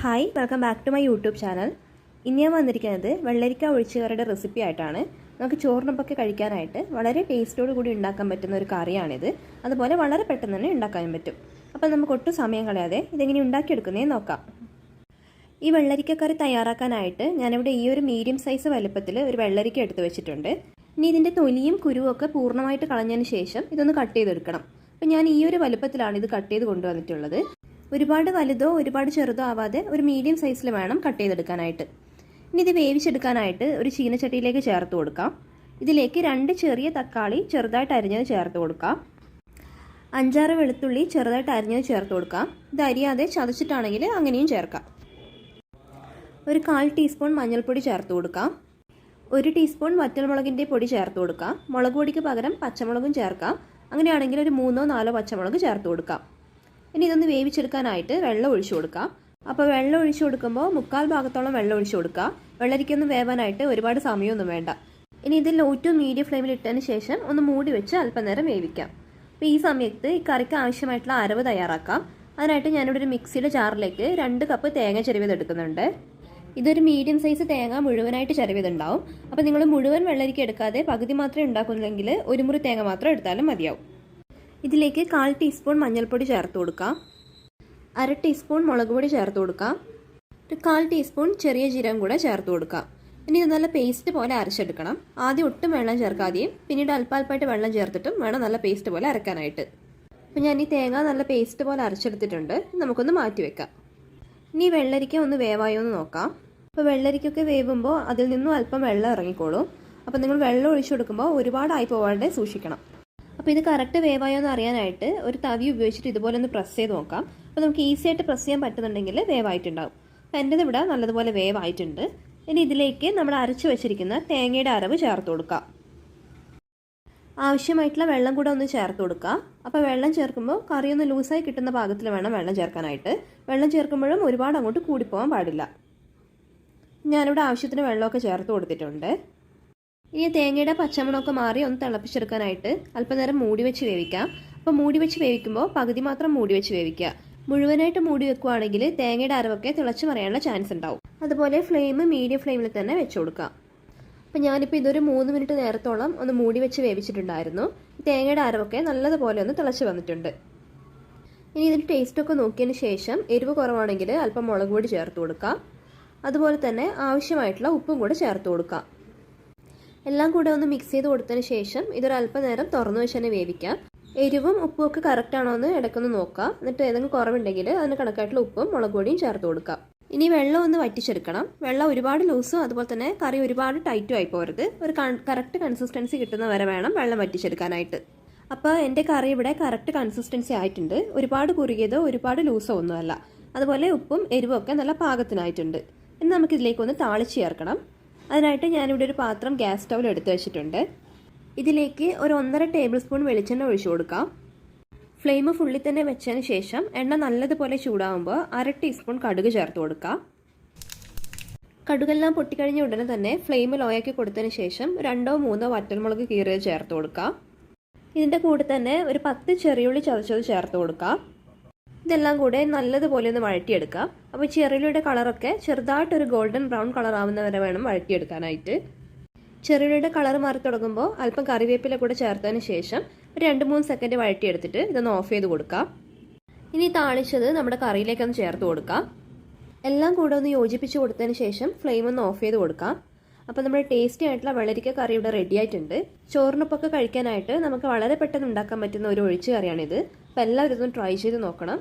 Hi welcome back to my YouTube channel. ഇന്ന് ഞാൻ വന്നിരിക്കുന്നത് വെള്ളരിക്ക ഒഴിച്ചുകറിയുടെ റെസിപ്പി ആയിട്ടാണ്. നമുക്ക് ചോറിനൊപ്പമൊക്കെ കഴിക്കാനായിട്ട് വളരെ ടേസ്റ്റോട് കൂടി ഉണ്ടാക്കാൻ പറ്റുന്ന ഒരു കറിയാണിത്. അതുപോലെ വളരെ പെട്ടെന്ന് തന്നെ ഉണ്ടാക്കാനും പറ്റും. അപ്പോൾ നമുക്ക് ഒട്ടും സമയം കളയാതെ ഇതെങ്ങനെ ഉണ്ടാക്കിയെടുക്കുന്നതെന്ന് നോക്കാം. ഈ വെള്ളരിക്ക കറി തയ്യാറാക്കാനായിട്ട് ഞാനിവിടെ ഈ ഒരു മീഡിയം സൈസ് വലുപ്പത്തിൽ ഒരു വെള്ളരിക്ക എടുത്ത് വെച്ചിട്ടുണ്ട്. ഇനി ഇതിൻ്റെ തൊലിയും കുരുവും ഒക്കെ പൂർണ്ണമായിട്ട് കളഞ്ഞതിന് ശേഷം ഇതൊന്ന് കട്ട് ചെയ്തെടുക്കണം. അപ്പോൾ ഞാൻ ഈ ഒരു വലുപ്പത്തിലാണ് ഇത് കട്ട് ചെയ്ത് കൊണ്ടുവന്നിട്ടുള്ളത്. ഒരുപാട് വലുതോ ഒരുപാട് ചെറുതോ ആവാതെ ഒരു മീഡിയം സൈസിൽ വേണം കട്ട് ചെയ്തെടുക്കാനായിട്ട്. ഇനി ഇത് വേവിച്ചെടുക്കാനായിട്ട് ഒരു ചീനച്ചട്ടിയിലേക്ക് ചേർത്ത് കൊടുക്കാം. ഇതിലേക്ക് 2 ചെറിയ തക്കാളി ചെറുതായിട്ട് അരിഞ്ഞത് ചേർത്ത് കൊടുക്കാം. 5-6 വെളുത്തുള്ളി ചെറുതായിട്ട് അരിഞ്ഞത് ചേർത്ത് കൊടുക്കാം. ഇത് അരിയാതെ ചതച്ചിട്ടാണെങ്കിൽ അങ്ങനെയും ചേർക്കാം. ഒരു 1/4 ടീസ്പൂൺ മഞ്ഞൾപ്പൊടി ചേർത്ത് കൊടുക്കാം. 1 ടീസ്പൂൺ വറ്റൽമുളകിൻ്റെ പൊടി ചേർത്ത് കൊടുക്കാം. മുളക് പൊടിക്ക് പകരം പച്ചമുളകും ചേർക്കാം. അങ്ങനെയാണെങ്കിൽ ഒരു 3-4 പച്ചമുളക് ചേർത്ത് കൊടുക്കാം. ഇനി ഇതൊന്ന് വേവിച്ചെടുക്കാനായിട്ട് വെള്ളം ഒഴിച്ചു കൊടുക്കാം. അപ്പോൾ വെള്ളം ഒഴിച്ചു കൊടുക്കുമ്പോൾ 1/4 ഭാഗത്തോളം വെള്ളം ഒഴിച്ചു കൊടുക്കുക. വെള്ളരിക്കൊന്നും വേവാനായിട്ട് ഒരുപാട് സമയമൊന്നും വേണ്ട. ഇനി ഇത് ലോ ടു മീഡിയം ഫ്ലെയിമിൽ ഇട്ടതിന് ശേഷം ഒന്ന് മൂടി വെച്ച് അല്പനേരം വേവിക്കാം. അപ്പോൾ ഈ സമയത്ത് ഈ കറിക്ക് ആവശ്യമായിട്ടുള്ള അരവ് തയ്യാറാക്കാം. അതിനായിട്ട് ഞാനിവിടെ ഒരു മിക്സിയുടെ ജാറിലേക്ക് 2 കപ്പ് തേങ്ങ ചിരവിയതെടുക്കുന്നുണ്ട്. ഇതൊരു മീഡിയം സൈസ് തേങ്ങ മുഴുവനായിട്ട് ചിരവിയതുണ്ടാവും. അപ്പോൾ നിങ്ങൾ മുഴുവൻ വെള്ളരിക്ക എടുക്കാതെ പകുതി മാത്രമേ ഉണ്ടാക്കുന്നെങ്കിൽ ഒരു മുറി തേങ്ങ മാത്രം എടുത്താലും മതിയാവും. ഇതിലേക്ക് 1/4 ടീസ്പൂൺ മഞ്ഞൾപ്പൊടി ചേർത്ത് കൊടുക്കാം. 1/2 ടീസ്പൂൺ മുളക് പൊടി ചേർത്ത് കൊടുക്കാം. ഒരു 1/4 ടീസ്പൂൺ ചെറിയ ജീരകം കൂടെ ചേർത്ത് കൊടുക്കാം. ഇനി ഇത് നല്ല പേസ്റ്റ് പോലെ അരച്ചെടുക്കണം. ആദ്യം ഒട്ടും വെള്ളം ചേർക്കാതെയും പിന്നീട് അല്പാൽപ്പായിട്ട് വെള്ളം ചേർത്തിട്ടും വേണം നല്ല പേസ്റ്റ് പോലെ അരക്കാനായിട്ട്. അപ്പോൾ ഞാൻ ഈ തേങ്ങ നല്ല പേസ്റ്റ് പോലെ അരച്ചെടുത്തിട്ടുണ്ട്. നമുക്കൊന്ന് മാറ്റി വെക്കാം. ഇനി വെള്ളരിക്ക ഒന്ന് വേവായോ എന്ന് നോക്കാം. അപ്പോൾ വെള്ളരിക്കൊക്കെ വേവുമ്പോൾ അതിൽ നിന്നും അല്പം വെള്ളം ഇറങ്ങിക്കോളും. അപ്പോൾ നിങ്ങൾ വെള്ളം ഒഴിച്ചു കൊടുക്കുമ്പോൾ ഒരുപാടായി പോവാതെ സൂക്ഷിക്കണം. അപ്പോൾ ഇത് കറക്റ്റ് വേവായോ എന്ന് അറിയാനായിട്ട് ഒരു തവി ഉപയോഗിച്ചിട്ട് ഇതുപോലെ ഒന്ന് പ്രസ് ചെയ്ത് നോക്കാം. അപ്പോൾ നമുക്ക് ഈസി ആയിട്ട് പ്രസ് ചെയ്യാൻ പറ്റുന്നുണ്ടെങ്കിൽ വേവായിട്ടുണ്ടാവും. അപ്പോൾ എൻ്റെ ഇവിടെ നല്ലതുപോലെ വേവായിട്ടുണ്ട്. ഇനി ഇതിലേക്ക് നമ്മൾ അരച്ച് വെച്ചിരിക്കുന്ന തേങ്ങയുടെ അരവ് ചേർത്ത് കൊടുക്കാം. ആവശ്യമായിട്ടുള്ള വെള്ളം കൂടെ ഒന്ന് ചേർത്ത് കൊടുക്കുക. അപ്പോൾ വെള്ളം ചേർക്കുമ്പോൾ കറി ഒന്ന് ലൂസായി കിട്ടുന്ന പാകത്തിൽ വേണം വെള്ളം ചേർക്കാനായിട്ട്. വെള്ളം ചേർക്കുമ്പോഴും ഒരുപാട് അങ്ങോട്ട് കൂടിപ്പോകാൻ പാടില്ല. ഞാനിവിടെ ആവശ്യത്തിന് വെള്ളമൊക്കെ ചേർത്ത് കൊടുത്തിട്ടുണ്ട്. ഇനി തേങ്ങയുടെ പച്ചമണമൊക്കെ മാറി ഒന്ന് തിളപ്പിച്ചെടുക്കാനായിട്ട് അല്പനേരം മൂടി വെച്ച് വേവിക്കാം. അപ്പോൾ മൂടി വെച്ച് വേവിക്കുമ്പോൾ പകുതി മാത്രം മൂടി വെച്ച് വേവിക്കുക. മുഴുവനായിട്ട് മൂടി വെക്കുകയാണെങ്കിൽ തേങ്ങയുടെ അരവൊക്കെ തിളച്ച് മറിയാനുള്ള ചാൻസ് ഉണ്ടാവും. അതുപോലെ ഫ്ലെയിം മീഡിയം ഫ്ലെയിമിൽ തന്നെ വെച്ച് കൊടുക്കാം. അപ്പോൾ ഞാനിപ്പോൾ ഇതൊരു 3 മിനിറ്റ് നേരത്തോളം ഒന്ന് മൂടി വെച്ച് വേവിച്ചിട്ടുണ്ടായിരുന്നു. തേങ്ങയുടെ അരവൊക്കെ നല്ലതുപോലെ ഒന്ന് തിളച്ച് വന്നിട്ടുണ്ട്. ഇനി ഇതിൻ്റെ ടേസ്റ്റൊക്കെ നോക്കിയതിന് ശേഷം എരിവ് കുറവാണെങ്കിൽ അല്പം മുളക് പൊടി ചേർത്ത് കൊടുക്കാം. അതുപോലെ തന്നെ ആവശ്യമായിട്ടുള്ള ഉപ്പും കൂടെ ചേർത്ത് കൊടുക്കാം. എല്ലാം കൂടെ ഒന്ന് മിക്സ് ചെയ്ത് കൊടുത്തതിന് ശേഷം ഇതൊരു അല്പനേരം തുറന്നു വെച്ച് തന്നെ വേവിക്കാം. എരിവും ഉപ്പും ഒക്കെ കറക്റ്റ് ആണോ എന്ന് ഇടയ്ക്കൊന്ന് നോക്കാം. എന്നിട്ട് ഏതെങ്കിലും കുറവുണ്ടെങ്കിൽ അതിന് കണക്കായിട്ടുള്ള ഉപ്പും മുളക് പൊടിയും ചേർത്ത് കൊടുക്കാം. ഇനി വെള്ളം ഒന്ന് വറ്റിച്ചെടുക്കണം. വെള്ളം ഒരുപാട് ലൂസും അതുപോലെ തന്നെ കറി ഒരുപാട് ടൈറ്റും ആയി പോകരുത്. ഒരു കറക്റ്റ് കൺസിസ്റ്റൻസി കിട്ടുന്ന വരെ വേണം വെള്ളം വറ്റിച്ചെടുക്കാനായിട്ട്. അപ്പോൾ എൻ്റെ കറി ഇവിടെ കറക്റ്റ് കൺസിസ്റ്റൻസി ആയിട്ടുണ്ട്. ഒരുപാട് കുറുകിയതോ ഒരുപാട് ലൂസോ ഒന്നുമല്ല. അതുപോലെ ഉപ്പും എരിവും ഒക്കെ നല്ല പാകത്തിനായിട്ടുണ്ട്. ഇനി നമുക്കിതിലേക്കൊന്ന് താളിച്ച് ചേർക്കണം. അതിനായിട്ട് ഞാനിവിടെ ഒരു പാത്രം ഗ്യാസ് സ്റ്റൗവിൽ എടുത്ത് വെച്ചിട്ടുണ്ട്. ഇതിലേക്ക് ഒരു 1.5 ടേബിൾ സ്പൂൺ വെളിച്ചെണ്ണ ഒഴിച്ചു കൊടുക്കാം. ഫ്ലെയിം ഫുള്ളിൽ തന്നെ വെച്ചതിന് ശേഷം എണ്ണ നല്ലതുപോലെ ചൂടാകുമ്പോൾ 1/2 ടീസ്പൂൺ കടുക് ചേർത്ത് കൊടുക്കാം. കടുകെല്ലാം പൊട്ടിക്കഴിഞ്ഞ ഉടനെ തന്നെ ഫ്ലെയിം ലോയാക്കി കൊടുത്തതിന് ശേഷം 2-3 വറ്റൽമുളക് കീറിയത് ചേർത്ത് കൊടുക്കാം. ഇതിൻ്റെ കൂടെ തന്നെ ഒരു 10 ചെറിയുള്ളി ചതച്ചത് ചേർത്ത് കൊടുക്കാം. ഇതെല്ലാം കൂടെ നല്ലതുപോലെ ഒന്ന് വഴറ്റിയെടുക്കാം. അപ്പോൾ ചെറിയുള്ളിയുടെ കളറൊക്കെ ചെറുതായിട്ടൊരു ഗോൾഡൻ ബ്രൗൺ കളർ ആവുന്ന വരെ വേണം വഴറ്റിയെടുക്കാനായിട്ട്. ചെറിയുള്ളിയുടെ കളർ മാറി തുടങ്ങുമ്പോൾ അല്പം കറിവേപ്പില കൂടെ ചേർത്തതിന് ശേഷം ഒരു 2-3 സെക്കൻഡ് വഴറ്റിയെടുത്തിട്ട് ഇതൊന്ന് ഓഫ് ചെയ്ത് കൊടുക്കാം. ഇനി താളിച്ചത് നമ്മുടെ കറിയിലേക്കൊന്ന് ചേർത്ത് കൊടുക്കാം. എല്ലാം കൂടെ ഒന്ന് യോജിപ്പിച്ച് കൊടുത്തതിന് ശേഷം ഫ്ലെയിം ഒന്ന് ഓഫ് ചെയ്ത് കൊടുക്കാം. അപ്പോൾ നമ്മുടെ ടേസ്റ്റി ആയിട്ടുള്ള വെള്ളരിക്ക കറി ഇവിടെ റെഡി ആയിട്ടുണ്ട്. ചോറിനൊപ്പമൊക്കെ കഴിക്കാനായിട്ട് നമുക്ക് വളരെ പെട്ടെന്ന് ഉണ്ടാക്കാൻ പറ്റുന്ന ഒരു ഒഴിച്ച് കറിയാണിത്. അപ്പോൾ എല്ലാവരും ഇതൊന്ന് ട്രൈ ചെയ്ത് നോക്കണം.